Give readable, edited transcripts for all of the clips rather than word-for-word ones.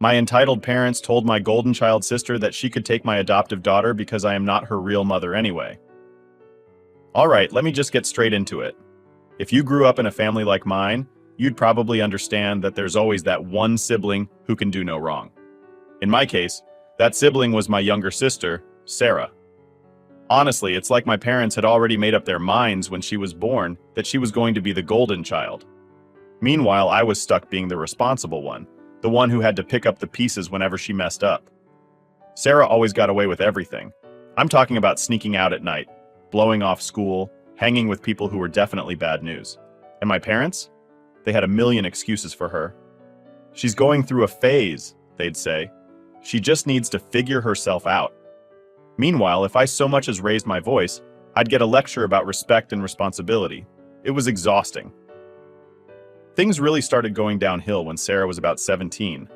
My entitled parents told my golden child sister that she could take my adoptive daughter because I am not her real mother anyway. Alright, let me just get straight into it. If you grew up in a family like mine, you'd probably understand that there's always that one sibling who can do no wrong. In my case, that sibling was my younger sister, Sarah. Honestly, it's like my parents had already made up their minds when she was born that she was going to be the golden child. Meanwhile, I was stuck being the responsible one, the one who had to pick up the pieces whenever she messed up. Sarah always got away with everything. I'm talking about sneaking out at night, blowing off school, hanging with people who were definitely bad news. And my parents? They had a million excuses for her. She's going through a phase, they'd say. She just needs to figure herself out. Meanwhile, if I so much as raised my voice, I'd get a lecture about respect and responsibility. It was exhausting. Things really started going downhill when Sarah was about 17.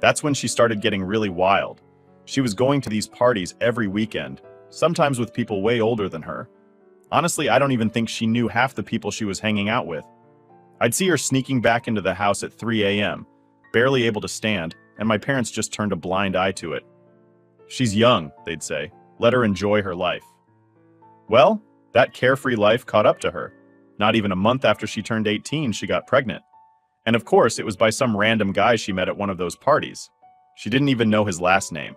That's when she started getting really wild. She was going to these parties every weekend, sometimes with people way older than her. Honestly, I don't even think she knew half the people she was hanging out with. I'd see her sneaking back into the house at 3 a.m., barely able to stand, and my parents just turned a blind eye to it. She's young, they'd say. Let her enjoy her life. Well, that carefree life caught up to her. Not even a month after she turned 18, she got pregnant. And of course, it was by some random guy she met at one of those parties. She didn't even know his last name.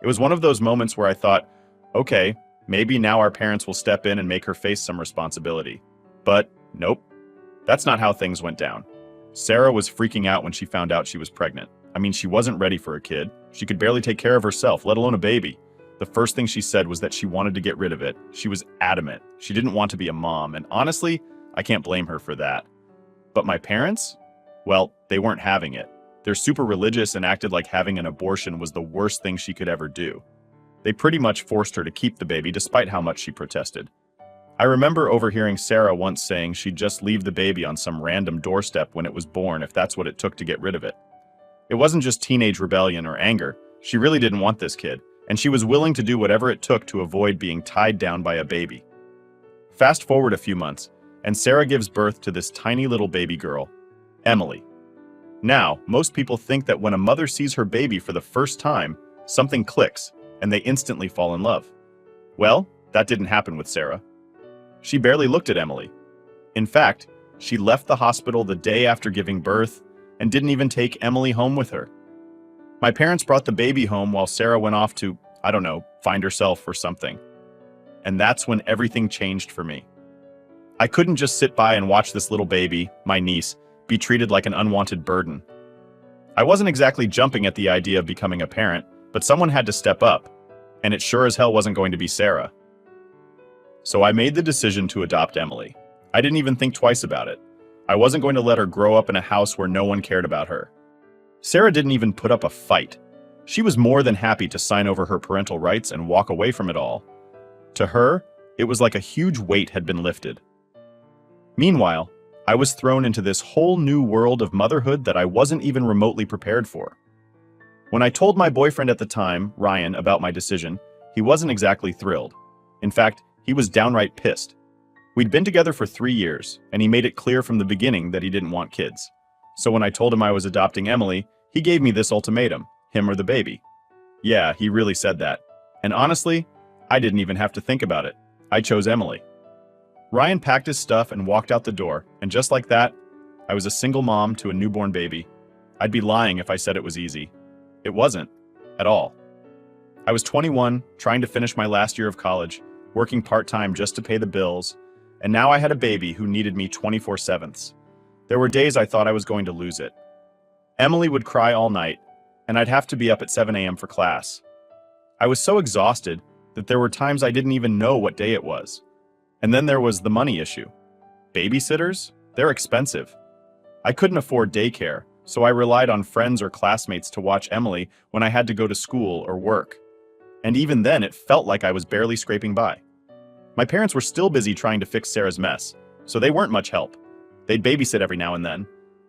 It was one of those moments where I thought, okay, maybe now our parents will step in and make her face some responsibility. But nope, that's not how things went down. Sarah was freaking out when she found out she was pregnant. I mean, she wasn't ready for a kid. She could barely take care of herself, let alone a baby. The first thing she said was that she wanted to get rid of it. She was adamant. She didn't want to be a mom, and honestly, I can't blame her for that. But my parents? Well, they weren't having it. They're super religious and acted like having an abortion was the worst thing she could ever do. They pretty much forced her to keep the baby despite how much she protested. I remember overhearing Sarah once saying she'd just leave the baby on some random doorstep when it was born if that's what it took to get rid of it. It wasn't just teenage rebellion or anger. She really didn't want this kid, and she was willing to do whatever it took to avoid being tied down by a baby. Fast forward a few months, and Sarah gives birth to this tiny little baby girl, Emily. Now, most people think that when a mother sees her baby for the first time, something clicks, and they instantly fall in love. Well, that didn't happen with Sarah. She barely looked at Emily. In fact, she left the hospital the day after giving birth and didn't even take Emily home with her. My parents brought the baby home while Sarah went off to, I don't know, find herself or something. And that's when everything changed for me. I couldn't just sit by and watch this little baby, my niece, be treated like an unwanted burden. I wasn't exactly jumping at the idea of becoming a parent, but someone had to step up, and it sure as hell wasn't going to be Sarah. So I made the decision to adopt Emily. I didn't even think twice about it. I wasn't going to let her grow up in a house where no one cared about her. Sarah didn't even put up a fight. She was more than happy to sign over her parental rights and walk away from it all. To her, it was like a huge weight had been lifted. Meanwhile, I was thrown into this whole new world of motherhood that I wasn't even remotely prepared for. When I told my boyfriend at the time, Ryan, about my decision, he wasn't exactly thrilled. In fact, he was downright pissed. We'd been together for 3 years, and he made it clear from the beginning that he didn't want kids. So when I told him I was adopting Emily, he gave me this ultimatum, him or the baby. Yeah, he really said that. And honestly, I didn't even have to think about it. I chose Emily. Ryan packed his stuff and walked out the door, and just like that, I was a single mom to a newborn baby. I'd be lying if I said it was easy. It wasn't, at all. I was 21, trying to finish my last year of college, working part-time just to pay the bills, and now I had a baby who needed me 24/7. There were days I thought I was going to lose it. Emily would cry all night, and I'd have to be up at 7 a.m. for class. I was so exhausted that there were times I didn't even know what day it was. And then there was the money issue. Babysitters? They're expensive. I couldn't afford daycare, so I relied on friends or classmates to watch Emily when I had to go to school or work. And even then, it felt like I was barely scraping by. My parents were still busy trying to fix Sarah's mess, so they weren't much help. They'd babysit every now and then,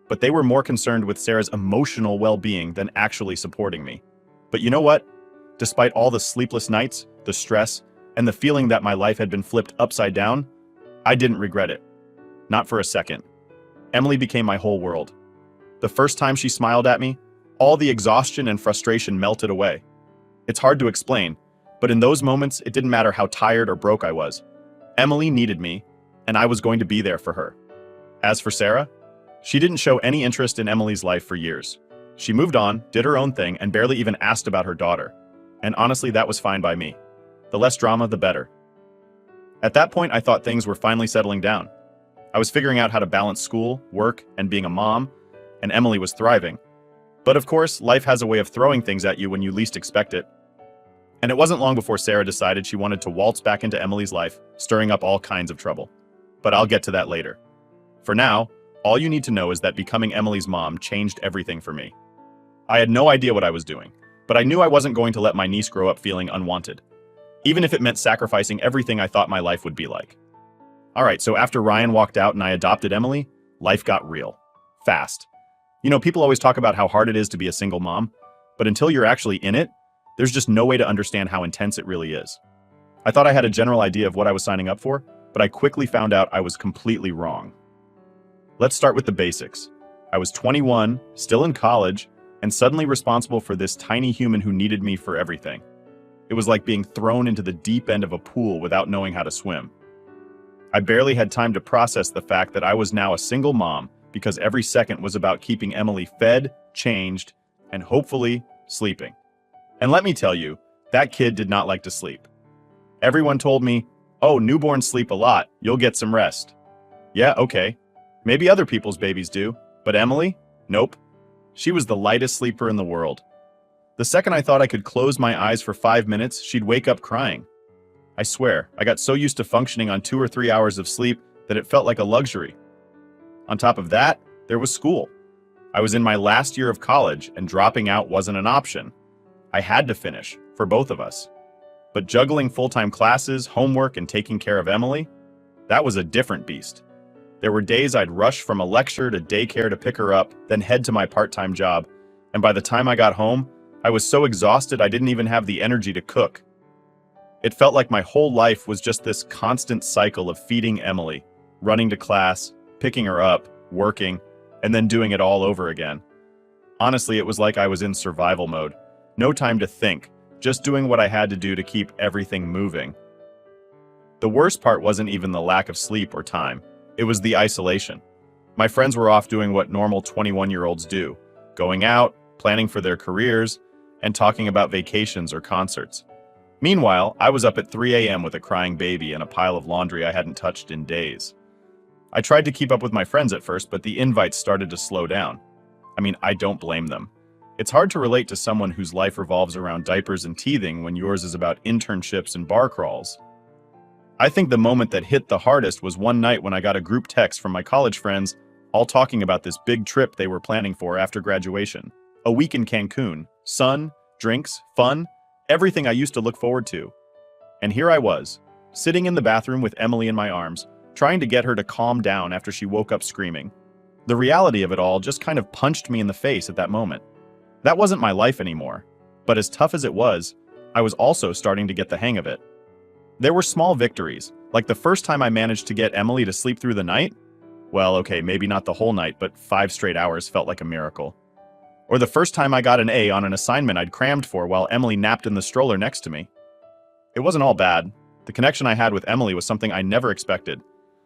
but they were more concerned with Sarah's emotional well-being than actually supporting me. But you know what? Despite all the sleepless nights, the stress, and the feeling that my life had been flipped upside down, I didn't regret it. Not for a second. Emily became my whole world. The first time she smiled at me, All the exhaustion and frustration melted away. It's hard to explain, but in those moments, it didn't matter how tired or broke I was. Emily needed me, and I was going to be there for her. As for Sarah, she didn't show any interest in Emily's life for years. She moved on, did her own thing, and barely even asked about her daughter. And honestly, that was fine by me. The less drama, the better. At that point, I thought things were finally settling down. I was figuring out how to balance school, work, and being a mom, and Emily was thriving. But of course, life has a way of throwing things at you when you least expect it. And it wasn't long before Sarah decided she wanted to waltz back into Emily's life, stirring up all kinds of trouble. But I'll get to that later. For now, all you need to know is that becoming Emily's mom changed everything for me. I had no idea what I was doing, but I knew I wasn't going to let my niece grow up feeling unwanted, even if it meant sacrificing everything I thought my life would be like. Alright, so after Ryan walked out and I adopted Emily, life got real. Fast. You know, people always talk about how hard it is to be a single mom, but until you're actually in it, there's just no way to understand how intense it really is. I thought I had a general idea of what I was signing up for, but I quickly found out I was completely wrong. Let's start with the basics. I was 21, still in college, and suddenly responsible for this tiny human who needed me for everything. It was like being thrown into the deep end of a pool without knowing how to swim. I barely had time to process the fact that I was now a single mom because every second was about keeping Emily fed, changed, and hopefully sleeping. And let me tell you, that kid did not like to sleep. Everyone told me, "Oh, newborns sleep a lot, you'll get some rest." Yeah, okay. Maybe other people's babies do, but Emily? Nope. She was the lightest sleeper in the world. The second I thought I could close my eyes for 5 minutes, she'd wake up crying. I swear, I got so used to functioning on 2 or 3 hours of sleep that it felt like a luxury. On top of that, there was school. I was in my last year of college, and dropping out wasn't an option. I had to finish, for both of us. But juggling full-time classes, homework, and taking care of Emily, that was a different beast. There were days I'd rush from a lecture to daycare to pick her up, then head to my part-time job, and by the time I got home, I was so exhausted I didn't even have the energy to cook. It felt like my whole life was just this constant cycle of feeding Emily, running to class, picking her up, working, and then doing it all over again. Honestly, it was like I was in survival mode. No time to think, just doing what I had to do to keep everything moving. The worst part wasn't even the lack of sleep or time. It was the isolation. My friends were off doing what normal 21-year-olds do, going out, planning for their careers, and talking about vacations or concerts. Meanwhile, I was up at 3 a.m. with a crying baby and a pile of laundry I hadn't touched in days. I tried to keep up with my friends at first, but the invites started to slow down. I mean, I don't blame them. It's hard to relate to someone whose life revolves around diapers and teething when yours is about internships and bar crawls. I think the moment that hit the hardest was one night when I got a group text from my college friends, all talking about this big trip they were planning for after graduation. A week in Cancun, sun, drinks, fun, everything I used to look forward to. And here I was, sitting in the bathroom with Emily in my arms, trying to get her to calm down after she woke up screaming. The reality of it all just kind of punched me in the face at that moment. That wasn't my life anymore, but as tough as it was, I was also starting to get the hang of it. There were small victories, like the first time I managed to get Emily to sleep through the night. Well, okay, maybe not the whole night, but 5 straight hours felt like a miracle. Or the first time I got an A on an assignment I'd crammed for while Emily napped in the stroller next to me. It wasn't all bad. The connection I had with Emily was something I never expected.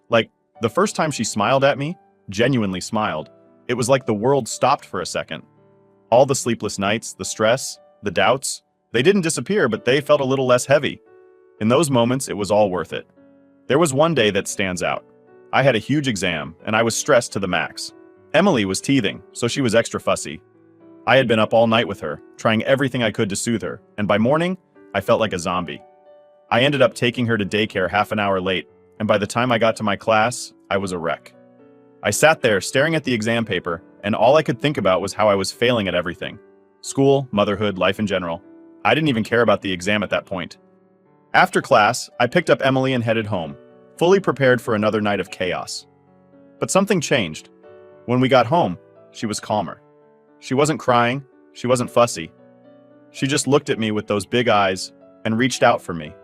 Like, the first time she smiled at me, genuinely smiled, it was like the world stopped for a second. All the sleepless nights, the stress, the doubts, they didn't disappear, but they felt a little less heavy. In those moments, it was all worth it. There was one day that stands out. I had a huge exam, and I was stressed to the max. Emily was teething, so she was extra fussy. I had been up all night with her, trying everything I could to soothe her, and by morning, I felt like a zombie. I ended up taking her to daycare half an hour late, and by the time I got to my class, I was a wreck. I sat there staring at the exam paper, and all I could think about was how I was failing at everything. School, motherhood, life in general. I didn't even care about the exam at that point. After class, I picked up Emily and headed home, fully prepared for another night of chaos. But something changed. When we got home, she was calmer. She wasn't crying, she wasn't fussy. She just looked at me with those big eyes and reached out for me.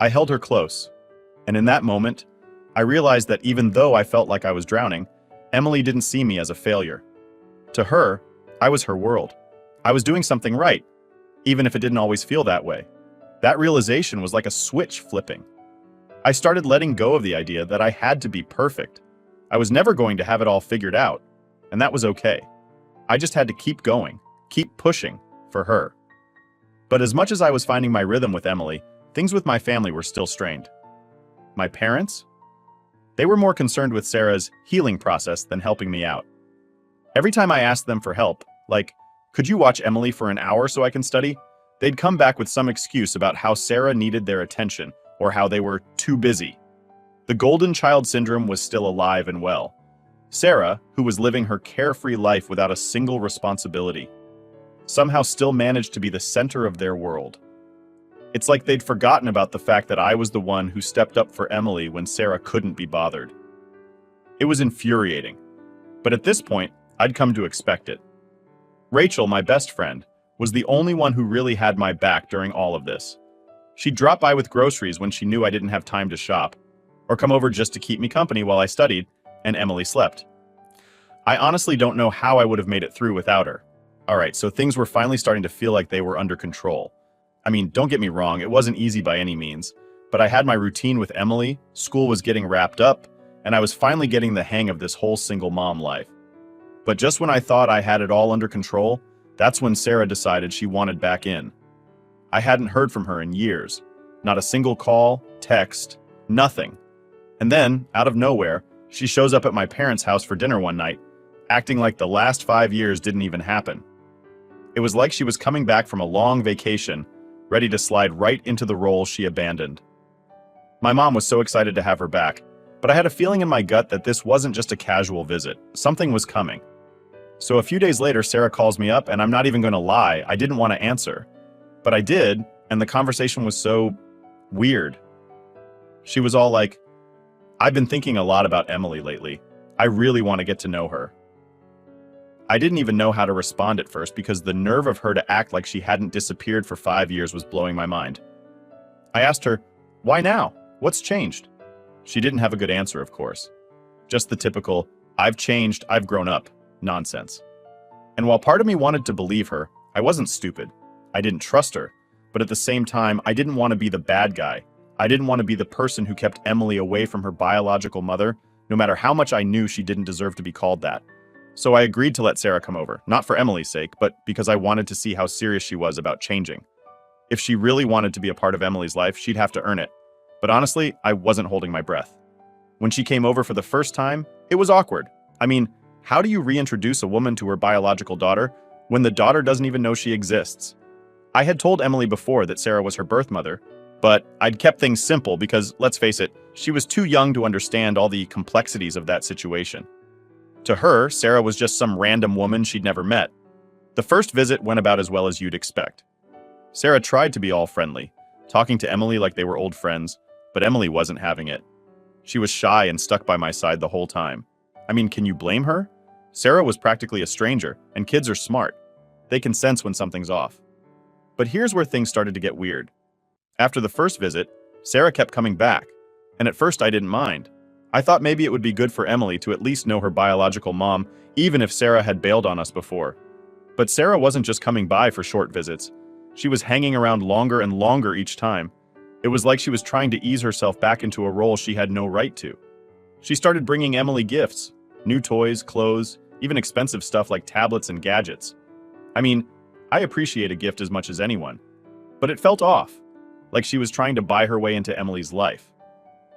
I held her close, and in that moment, I realized that even though I felt like I was drowning, Emily didn't see me as a failure. To her, I was her world. I was doing something right, even if it didn't always feel that way. That realization was like a switch flipping. I started letting go of the idea that I had to be perfect. I was never going to have it all figured out, and that was okay. I just had to keep going, keep pushing for her. But as much as I was finding my rhythm with Emily, things with my family were still strained. My parents? They were more concerned with Sarah's healing process than helping me out. Every time I asked them for help, like, could you watch Emily for an hour so I can study? They'd come back with some excuse about how Sarah needed their attention or how they were too busy. The golden child syndrome was still alive and well. Sarah, who was living her carefree life without a single responsibility, somehow still managed to be the center of their world. It's like they'd forgotten about the fact that I was the one who stepped up for Emily when Sarah couldn't be bothered. It was infuriating, but at this point, I'd come to expect it. Rachel, my best friend, was the only one who really had my back during all of this. She'd drop by with groceries when she knew I didn't have time to shop, or come over just to keep me company while I studied, and Emily slept. I honestly don't know how I would have made it through without her. Alright, so things were finally starting to feel like they were under control. I mean, don't get me wrong, it wasn't easy by any means, but I had my routine with Emily, school was getting wrapped up, and I was finally getting the hang of this whole single mom life. But just when I thought I had it all under control, that's when Sarah decided she wanted back in. I hadn't heard from her in years. Not a single call, text, nothing. And then, out of nowhere, she shows up at my parents' house for dinner one night, acting like the last 5 years didn't even happen. It was like she was coming back from a long vacation, ready to slide right into the role she abandoned. My mom was so excited to have her back, but I had a feeling in my gut that this wasn't just a casual visit. Something was coming. So a few days later, Sarah calls me up, and I'm not even going to lie, I didn't want to answer. But I did, and the conversation was so weird. She was all like, "I've been thinking a lot about Emily lately. I really want to get to know her." I didn't even know how to respond at first because the nerve of her to act like she hadn't disappeared for 5 years was blowing my mind. I asked her, "Why now? What's changed?" She didn't have a good answer, of course. Just the typical, "I've changed, I've grown up" nonsense. And while part of me wanted to believe her, I wasn't stupid. I didn't trust her, but at the same time, I didn't want to be the bad guy. I didn't want to be the person who kept Emily away from her biological mother, no matter how much I knew she didn't deserve to be called that. So I agreed to let Sarah come over, not for Emily's sake, but because I wanted to see how serious she was about changing. If she really wanted to be a part of Emily's life, she'd have to earn it. But honestly, I wasn't holding my breath. When she came over for the first time, it was awkward. I mean, how do you reintroduce a woman to her biological daughter when the daughter doesn't even know she exists? I had told Emily before that Sarah was her birth mother, but I'd kept things simple because, let's face it, she was too young to understand all the complexities of that situation. To her, Sarah was just some random woman she'd never met. The first visit went about as well as you'd expect. Sarah tried to be all friendly, talking to Emily like they were old friends, but Emily wasn't having it. She was shy and stuck by my side the whole time. I mean, can you blame her? Sarah was practically a stranger, and kids are smart. They can sense when something's off. But here's where things started to get weird. After the first visit, Sarah kept coming back, and at first I didn't mind. I thought maybe it would be good for Emily to at least know her biological mom, even if Sarah had bailed on us before. But Sarah wasn't just coming by for short visits. She was hanging around longer and longer each time. It was like she was trying to ease herself back into a role she had no right to. She started bringing Emily gifts, new toys, clothes, even expensive stuff like tablets and gadgets. I mean, I appreciate a gift as much as anyone, but it felt off, like she was trying to buy her way into Emily's life.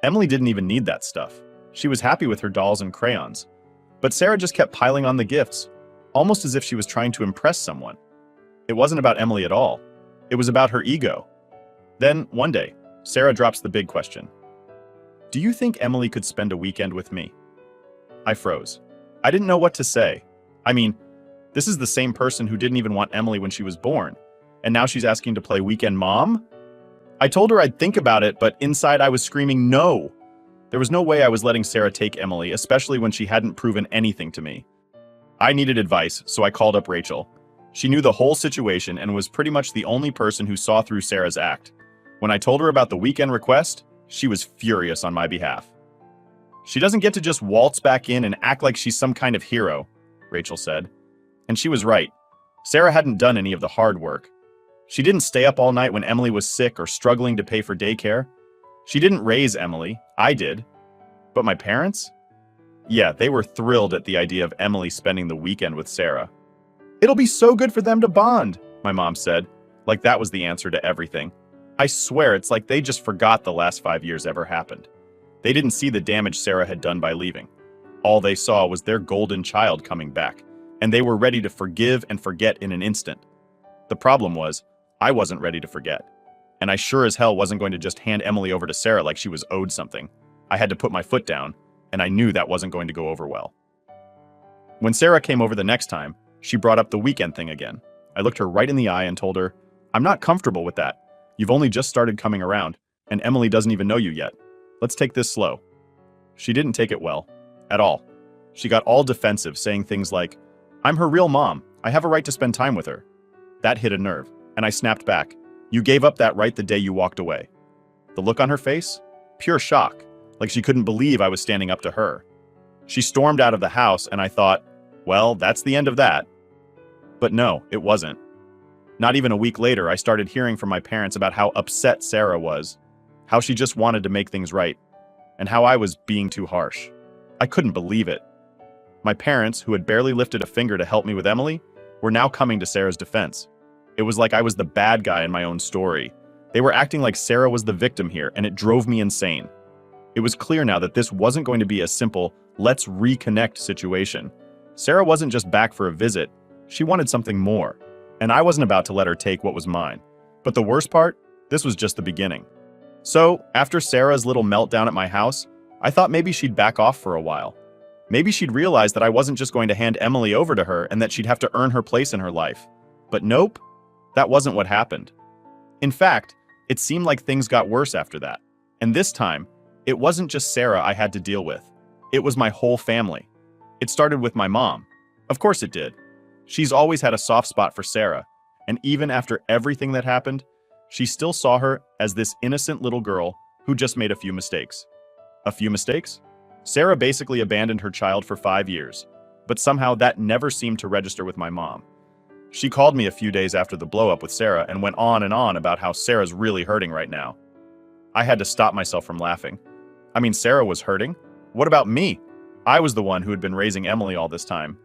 Emily didn't even need that stuff. She was happy with her dolls and crayons. But Sarah just kept piling on the gifts, almost as if she was trying to impress someone. It wasn't about Emily at all. It was about her ego. Then, one day, Sarah drops the big question. "Do you think Emily could spend a weekend with me?" I froze. I didn't know what to say. I mean, this is the same person who didn't even want Emily when she was born, and now she's asking to play weekend mom? I told her I'd think about it, but inside I was screaming no. There was no way I was letting Sarah take Emily, especially when she hadn't proven anything to me. I needed advice, so I called up Rachel. She knew the whole situation and was pretty much the only person who saw through Sarah's act. When I told her about the weekend request, she was furious on my behalf. "She doesn't get to just waltz back in and act like she's some kind of hero," Rachel said. And she was right. Sarah hadn't done any of the hard work. She didn't stay up all night when Emily was sick or struggling to pay for daycare. She didn't raise Emily. I did. But my parents? Yeah, they were thrilled at the idea of Emily spending the weekend with Sarah. "It'll be so good for them to bond," my mom said, like that was the answer to everything. I swear it's like they just forgot the last 5 years ever happened. They didn't see the damage Sarah had done by leaving. All they saw was their golden child coming back, and they were ready to forgive and forget in an instant. The problem was, I wasn't ready to forget. And I sure as hell wasn't going to just hand Emily over to Sarah like she was owed something. I had to put my foot down, and I knew that wasn't going to go over well. When Sarah came over the next time, she brought up the weekend thing again. I looked her right in the eye and told her, "I'm not comfortable with that. You've only just started coming around, and Emily doesn't even know you yet. Let's take this slow." She didn't take it well, at all. She got all defensive, saying things like, "I'm her real mom. I have a right to spend time with her." That hit a nerve, and I snapped back. "You gave up that right the day you walked away." The look on her face? Pure shock, like she couldn't believe I was standing up to her. She stormed out of the house, and I thought, well, that's the end of that. But no, it wasn't. Not even a week later, I started hearing from my parents about how upset Sarah was, how she just wanted to make things right, and how I was being too harsh. I couldn't believe it. My parents, who had barely lifted a finger to help me with Emily, were now coming to Sarah's defense. It was like I was the bad guy in my own story. They were acting like Sarah was the victim here, and it drove me insane. It was clear now that this wasn't going to be a simple, let's reconnect situation. Sarah wasn't just back for a visit, she wanted something more, and I wasn't about to let her take what was mine. But the worst part? This was just the beginning. So, after Sarah's little meltdown at my house, I thought maybe she'd back off for a while. Maybe she'd realize that I wasn't just going to hand Emily over to her and that she'd have to earn her place in her life. But nope, that wasn't what happened. In fact, it seemed like things got worse after that. And this time, it wasn't just Sarah I had to deal with. It was my whole family. It started with my mom. Of course it did. She's always had a soft spot for Sarah, and even after everything that happened, she still saw her as this innocent little girl who just made a few mistakes. A few mistakes? Sarah basically abandoned her child for 5 years, but somehow that never seemed to register with my mom. She called me a few days after the blow-up with Sarah and went on and on about how Sarah's really hurting right now. I had to stop myself from laughing. I mean, Sarah was hurting? What about me? I was the one who had been raising Emily all this time.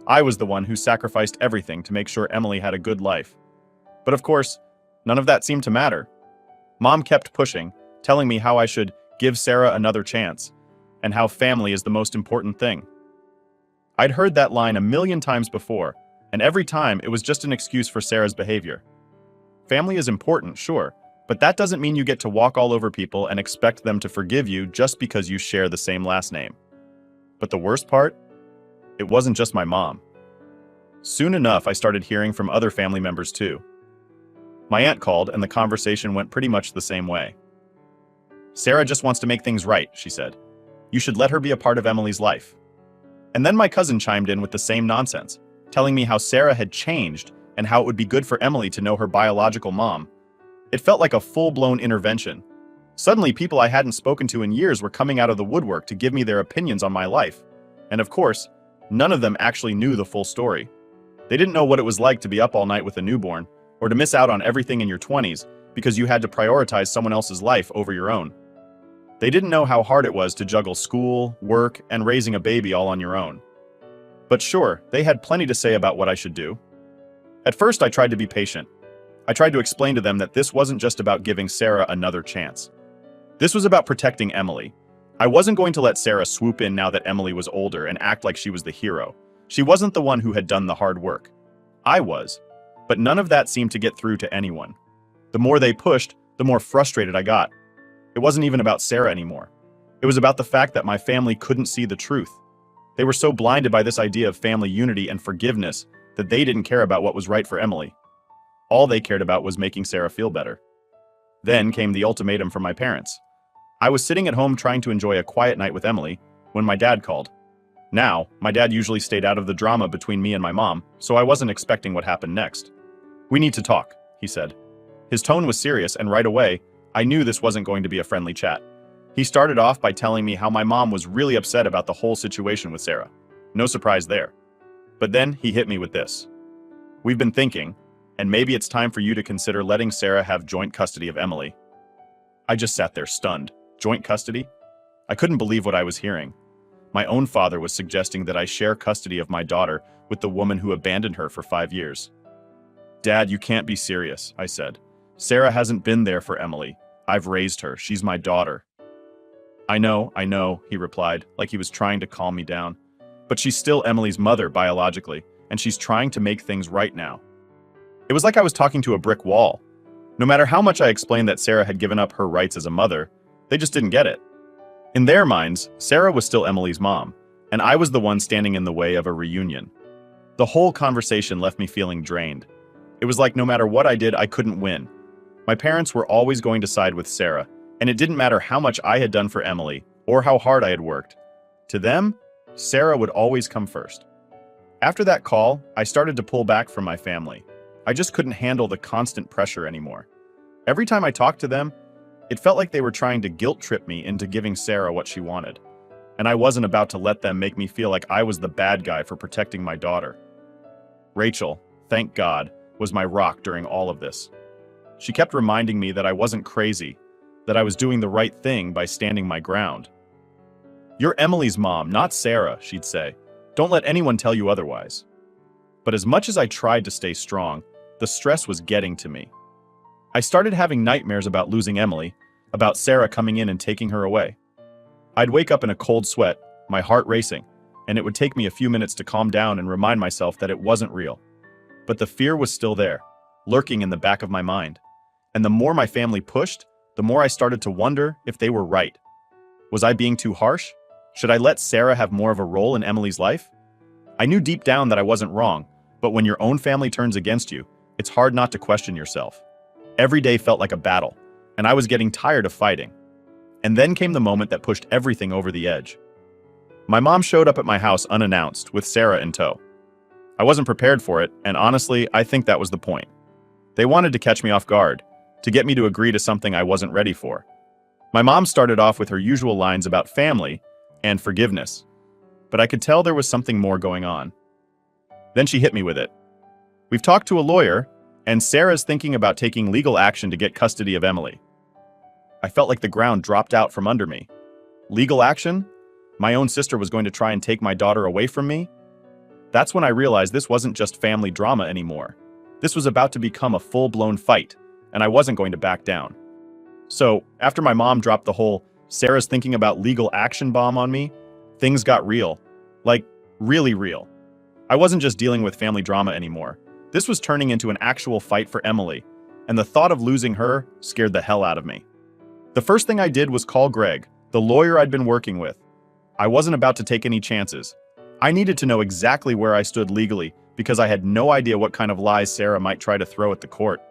I was the one who sacrificed everything to make sure Emily had a good life. But of course, none of that seemed to matter. Mom kept pushing, telling me how I should give Sarah another chance, and how family is the most important thing. I'd heard that line a million times before, and every time it was just an excuse for Sarah's behavior. Family is important, sure, but that doesn't mean you get to walk all over people and expect them to forgive you just because you share the same last name. But the worst part? It wasn't just my mom. Soon enough, I started hearing from other family members too. My aunt called, and the conversation went pretty much the same way. "Sarah just wants to make things right," she said. "You should let her be a part of Emily's life." And then my cousin chimed in with the same nonsense, telling me how Sarah had changed and how it would be good for Emily to know her biological mom. It felt like a full-blown intervention. Suddenly, people I hadn't spoken to in years were coming out of the woodwork to give me their opinions on my life. And of course, none of them actually knew the full story. They didn't know what it was like to be up all night with a newborn, or to miss out on everything in your 20s because you had to prioritize someone else's life over your own. They didn't know how hard it was to juggle school, work, and raising a baby all on your own. But sure, they had plenty to say about what I should do. At first, I tried to be patient. I tried to explain to them that this wasn't just about giving Sarah another chance. This was about protecting Emily. I wasn't going to let Sarah swoop in now that Emily was older and act like she was the hero. She wasn't the one who had done the hard work. I was. But none of that seemed to get through to anyone. The more they pushed, the more frustrated I got. It wasn't even about Sarah anymore. It was about the fact that my family couldn't see the truth. They were so blinded by this idea of family unity and forgiveness that they didn't care about what was right for Emily. All they cared about was making Sarah feel better. Then came the ultimatum from my parents. I was sitting at home trying to enjoy a quiet night with Emily when my dad called. Now, my dad usually stayed out of the drama between me and my mom, so I wasn't expecting what happened next. "We need to talk," he said. His tone was serious, and right away, I knew this wasn't going to be a friendly chat. He started off by telling me how my mom was really upset about the whole situation with Sarah. No surprise there. But then he hit me with this. We've been thinking, and maybe it's time for you to consider letting Sarah have joint custody of Emily." I just sat there stunned. Joint custody? I couldn't believe what I was hearing. My own father was suggesting that I share custody of my daughter with the woman who abandoned her for 5 years. "Dad, you can't be serious," I said. "Sarah hasn't been there for Emily. I've raised her. She's my daughter." I know, he replied, like he was trying to calm me down. "But she's still Emily's mother biologically, and she's trying to make things right now." It was like I was talking to a brick wall. No matter how much I explained that Sarah had given up her rights as a mother, they just didn't get it. In their minds, Sarah was still Emily's mom, and I was the one standing in the way of a reunion. The whole conversation left me feeling drained. It was like no matter what I did, I couldn't win. My parents were always going to side with Sarah, and it didn't matter how much I had done for Emily or how hard I had worked. To them, Sarah would always come first. After that call, I started to pull back from my family. I just couldn't handle the constant pressure anymore. Every time I talked to them, it felt like they were trying to guilt trip me into giving Sarah what she wanted. And I wasn't about to let them make me feel like I was the bad guy for protecting my daughter. Rachel, thank God, was my rock during all of this. She kept reminding me that I wasn't crazy, that I was doing the right thing by standing my ground. "You're Emily's mom, not Sarah," she'd say. "Don't let anyone tell you otherwise." But as much as I tried to stay strong, the stress was getting to me. I started having nightmares about losing Emily, about Sarah coming in and taking her away. I'd wake up in a cold sweat, my heart racing, and it would take me a few minutes to calm down and remind myself that it wasn't real. But the fear was still there, lurking in the back of my mind. And the more my family pushed, the more I started to wonder if they were right. Was I being too harsh? Should I let Sarah have more of a role in Emily's life? I knew deep down that I wasn't wrong, but when your own family turns against you, it's hard not to question yourself. Every day felt like a battle, and I was getting tired of fighting. And then came the moment that pushed everything over the edge. My mom showed up at my house unannounced, with Sarah in tow. I wasn't prepared for it, and honestly, I think that was the point. They wanted to catch me off guard, to get me to agree to something I wasn't ready for. My mom started off with her usual lines about family and forgiveness, but I could tell there was something more going on. Then she hit me with it. "We've talked to a lawyer, and Sarah's thinking about taking legal action to get custody of Emily." I felt like the ground dropped out from under me. Legal action? My own sister was going to try and take my daughter away from me? That's when I realized this wasn't just family drama anymore. This was about to become a full-blown fight, and I wasn't going to back down. So, after my mom dropped the whole "Sarah's thinking about legal action" bomb on me, things got real. Like, really real. I wasn't just dealing with family drama anymore. This was turning into an actual fight for Emily, and the thought of losing her scared the hell out of me. The first thing I did was call Greg, the lawyer I'd been working with. I wasn't about to take any chances. I needed to know exactly where I stood legally because I had no idea what kind of lies Sarah might try to throw at the court.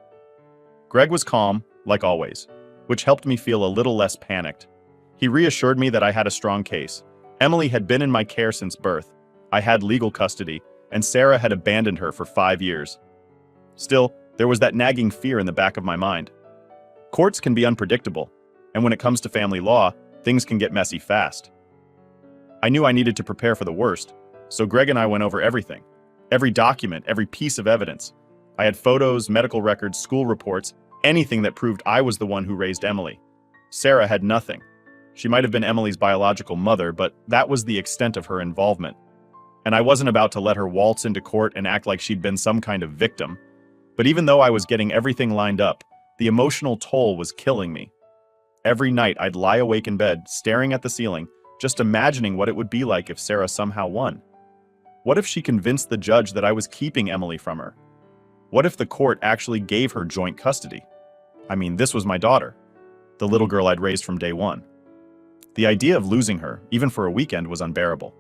Greg was calm, like always, which helped me feel a little less panicked. He reassured me that I had a strong case. Emily had been in my care since birth. I had legal custody, and Sarah had abandoned her for 5 years. Still, there was that nagging fear in the back of my mind. Courts can be unpredictable, and when it comes to family law, things can get messy fast. I knew I needed to prepare for the worst, so Greg and I went over everything. Every document, every piece of evidence. I had photos, medical records, school reports, anything that proved I was the one who raised Emily. Sarah had nothing. She might have been Emily's biological mother, but that was the extent of her involvement. And I wasn't about to let her waltz into court and act like she'd been some kind of victim. But even though I was getting everything lined up, the emotional toll was killing me. Every night I'd lie awake in bed, staring at the ceiling, just imagining what it would be like if Sarah somehow won. What if she convinced the judge that I was keeping Emily from her? What if the court actually gave her joint custody? I mean, this was my daughter, the little girl I'd raised from day one. The idea of losing her, even for a weekend, was unbearable.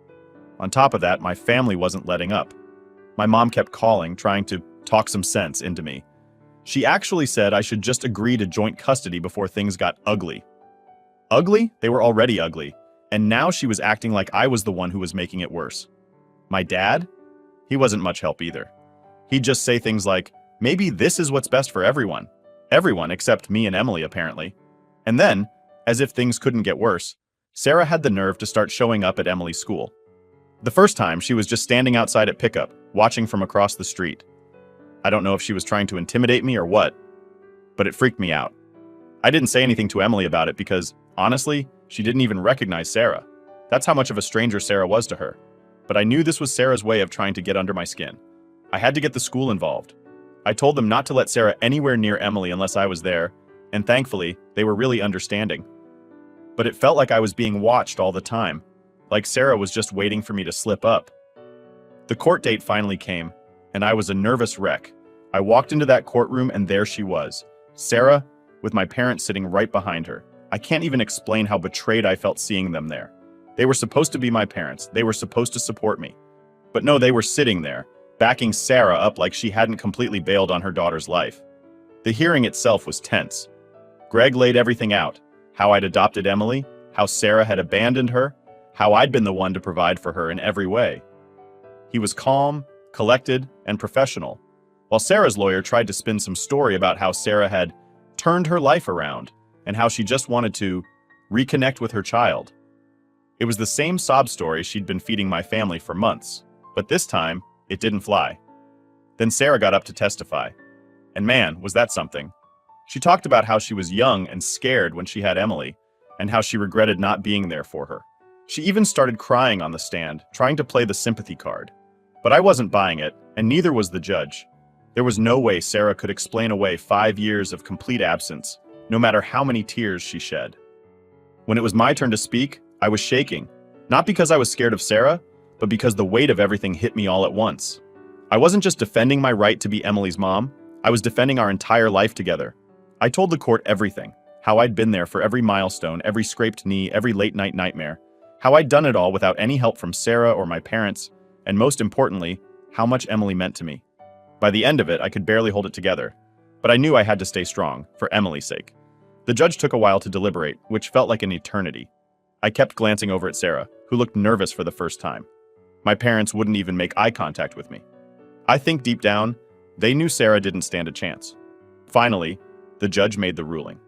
On top of that, my family wasn't letting up. My mom kept calling, trying to talk some sense into me. She actually said I should just agree to joint custody before things got ugly. Ugly? They were already ugly. And now she was acting like I was the one who was making it worse. My dad? He wasn't much help either. He'd just say things like, maybe this is what's best for everyone. Everyone except me and Emily, apparently. And then, as if things couldn't get worse, Sarah had the nerve to start showing up at Emily's school. The first time, she was just standing outside at pickup, watching from across the street. I don't know if she was trying to intimidate me or what, but it freaked me out. I didn't say anything to Emily about it because, honestly, she didn't even recognize Sarah. That's how much of a stranger Sarah was to her. But I knew this was Sarah's way of trying to get under my skin. I had to get the school involved. I told them not to let Sarah anywhere near Emily unless I was there, and thankfully, they were really understanding. But it felt like I was being watched all the time, like Sarah was just waiting for me to slip up. The court date finally came, and I was a nervous wreck. I walked into that courtroom and there she was, Sarah, with my parents sitting right behind her. I can't even explain how betrayed I felt seeing them there. They were supposed to be my parents. They were supposed to support me. But no, they were sitting there, backing Sarah up like she hadn't completely bailed on her daughter's life. The hearing itself was tense. Greg laid everything out, how I'd adopted Emily, how Sarah had abandoned her, how I'd been the one to provide for her in every way. He was calm, collected, and professional, while Sarah's lawyer tried to spin some story about how Sarah had turned her life around and how she just wanted to reconnect with her child. It was the same sob story she'd been feeding my family for months, but this time, it didn't fly. Then Sarah got up to testify. And man, was that something. She talked about how she was young and scared when she had Emily, and how she regretted not being there for her. She even started crying on the stand, trying to play the sympathy card. But I wasn't buying it, and neither was the judge. There was no way Sarah could explain away 5 years of complete absence, no matter how many tears she shed. When it was my turn to speak, I was shaking, not because I was scared of Sarah, but because the weight of everything hit me all at once. I wasn't just defending my right to be Emily's mom, I was defending our entire life together. I told the court everything, how I'd been there for every milestone, every scraped knee, every late-night nightmare, how I'd done it all without any help from Sarah or my parents, and most importantly, how much Emily meant to me. By the end of it, I could barely hold it together, but I knew I had to stay strong, for Emily's sake. The judge took a while to deliberate, which felt like an eternity. I kept glancing over at Sarah, who looked nervous for the first time. My parents wouldn't even make eye contact with me. I think deep down, they knew Sarah didn't stand a chance. Finally, the judge made the ruling.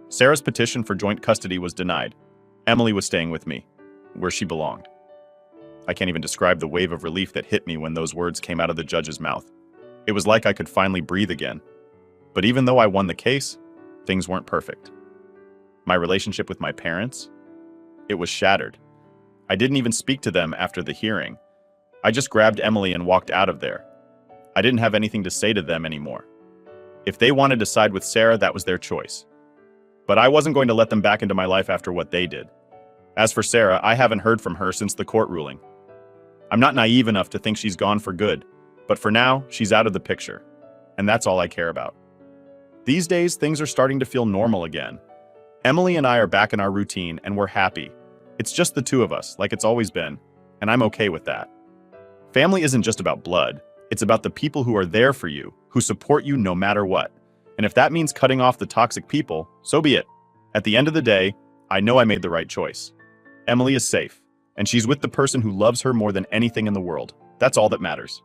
Sarah's petition for joint custody was denied. Emily was staying with me, where she belonged. I can't even describe the wave of relief that hit me when those words came out of the judge's mouth. It was like I could finally breathe again. But even though I won the case, things weren't perfect. My relationship with my parents? It was shattered. I didn't even speak to them after the hearing. I just grabbed Emily and walked out of there. I didn't have anything to say to them anymore. If they wanted to side with Sarah, that was their choice. But I wasn't going to let them back into my life after what they did. As for Sarah, I haven't heard from her since the court ruling. I'm not naive enough to think she's gone for good, but for now, she's out of the picture. And that's all I care about. These days, things are starting to feel normal again. Emily and I are back in our routine, and we're happy. It's just the two of us, like it's always been, and I'm okay with that. Family isn't just about blood. It's about the people who are there for you, who support you no matter what. And if that means cutting off the toxic people, so be it. At the end of the day, I know I made the right choice. Emily is safe, and she's with the person who loves her more than anything in the world. That's all that matters.